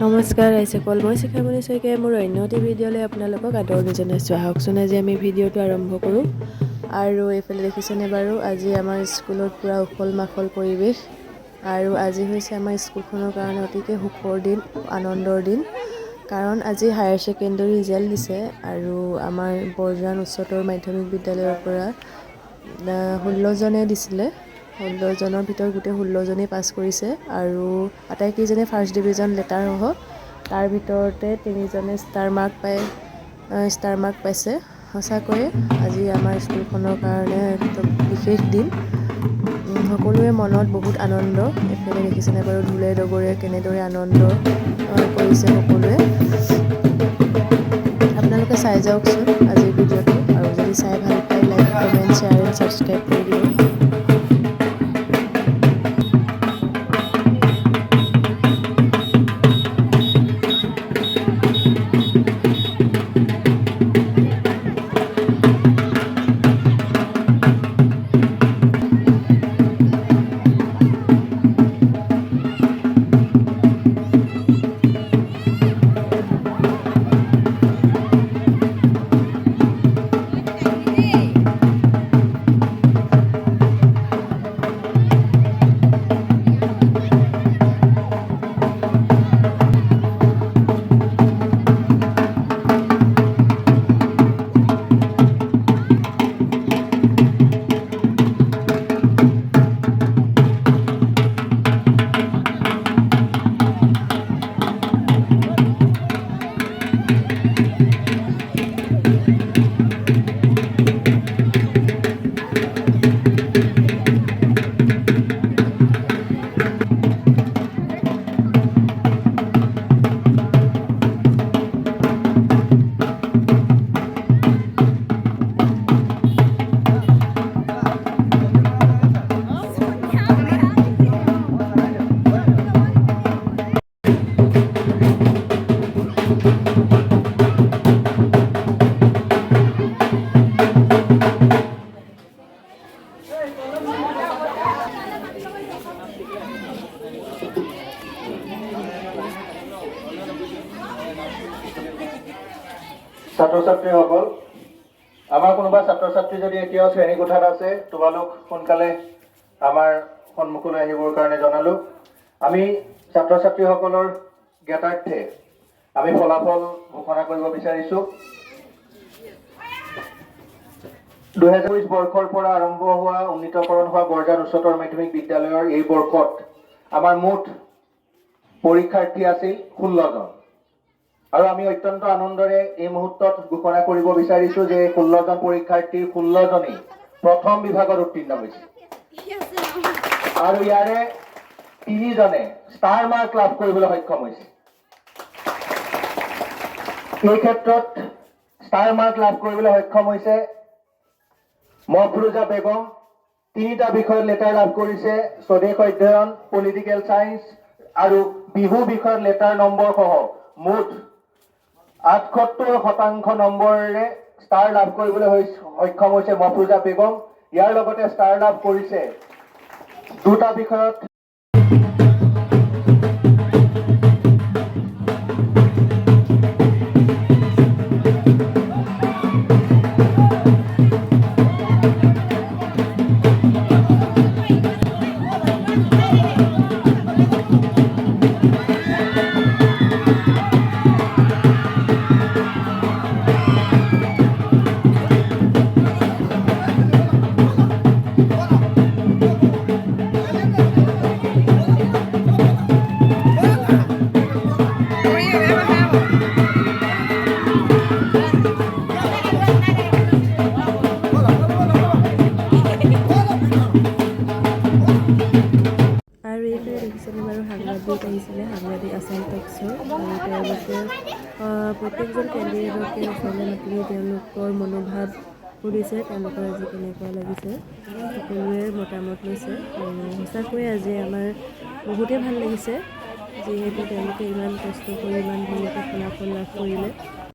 নমস্কাৰ, আইসকল। মই শিখামণি শইকীয়াই মোৰ অন্য এটি ভিডিঅ'লৈ আপোনালোকক আদৰণি জনাইছোঁ। আহকচোন আজি আমি ভিডিঅ'টো আৰম্ভ কৰোঁ। আৰু এইফালে দেখিছেনে বাৰু, আজি আমাৰ স্কুলত পূৰা উখল মাখল পৰিৱেশ। আৰু আজি হৈছে আমাৰ স্কুলখনৰ কাৰণে অতিকৈ সুখৰ দিন, আনন্দৰ দিন। কাৰণ আজি হায়াৰ ছেকেণ্ডেৰী ৰিজাল্ট দিছে আৰু আমাৰ বৰজান উচ্চতৰ মাধ্যমিক বিদ্যালয়ৰ পৰা 16 জনে দিছিলে। 16 জনৰ ভিতৰত গোটেই 16 জনেই পাছ কৰিছে আৰু আটাইকেইজনে ফাৰ্ষ্ট ডিভিজন লেটাৰ সহ। তাৰ ভিতৰতে 3 জনে ষ্টাৰ মাৰ্ক পাইছে। সঁচাকৈয়ে আজি আমাৰ স্কুলখনৰ কাৰণে একদম বিশেষ দিন। সকলোৰে মনত বহুত আনন্দ। এইফালে দেখিছেনে বাৰু, ঢোলে ডগৰে কেনেদৰে আনন্দ কৰিছে সকলোৱে। আপোনালোকে চাই যাওকচোন আজিৰ ভিডিঅ'টো, আৰু যদি চাই ভাল পায় like, comment, share and subscribe কৰি দিব। ছাত্ৰ-ছাত্ৰীসকল, আমাৰ কোনোবা ছাত্ৰ-ছাত্ৰী যদি এতিয়াও শ্ৰেণীকোঠাত আছে, তোমালোক সোনকালে আমাৰ সন্মুখলৈ আহিবৰ কাৰণে জনালোঁ। আমি ছাত্ৰ-ছাত্ৰীসকলৰ জ্ঞাতাৰ্থে আমি ফলাফল ঘোষণা কৰিব বিচাৰিছোঁ। 2020 বৰ্ষৰ পৰা আৰম্ভ হোৱা উন্নীতকৰণ হোৱা বৰজান উচ্চতৰ মাধ্যমিক বিদ্যালয়ৰ এই বৰ্ষত আমাৰ মুঠ পৰীক্ষাৰ্থী আছিল 16 জন। আৰু আমি অত্যন্ত আনন্দৰে এই মুহূৰ্তত ঘোষণা কৰিব বিচাৰিছোঁ যে 16 জন পৰীক্ষাৰ্থীৰ 16 জনেই প্ৰথম বিভাগত উত্তীৰ্ণ হৈছে। আৰু ইয়াৰে 3 জনে ষ্টাৰ মাৰ্ক লাভ কৰিবলৈ সক্ষম হৈছে। এই ক্ষেত্ৰত ষ্টাৰ মাৰ্ক লাভ কৰিবলৈ সক্ষম হৈছে মফৰুজা বেগম। 3টা বিষয়ত লেটাৰ লাভ কৰিছে, স্বদেশ অধ্যয়ন, পলিটিকেল চায়েন্স আৰু বিহু বিষয়ত লেটাৰ নম্বৰ সহ মুঠ 78% নম্বৰেৰে ষ্টাৰ লাভ কৰিবলৈ সক্ষম হৈছে মফৰুজা বেগম। ইয়াৰ লগতে ষ্টাৰ লাভ কৰিছে 2টা বিষয়ত দেখিছেনে বাৰু, সাংবাদিক আহিছিলে, সাংবাদিক আছাম টক্সৰ। আৰু তেওঁলোকে প্ৰত্যেকজন কেণ্ডিডেটকে ওচৰলৈ মাতি তেওঁলোকৰ মনোভাৱ সুধিছে, তেওঁলোকৰ আজি কেনেকুৱা লাগিছে, সকলোৱে মতামত লৈছে। সঁচাকৈয়ে আজি আমাৰ বহুতেই ভাল লাগিছে, যিহেতু তেওঁলোকে ইমান কষ্ট কৰি ইমান ধুনীয়াকৈ ফলাফল লাভ কৰিলে।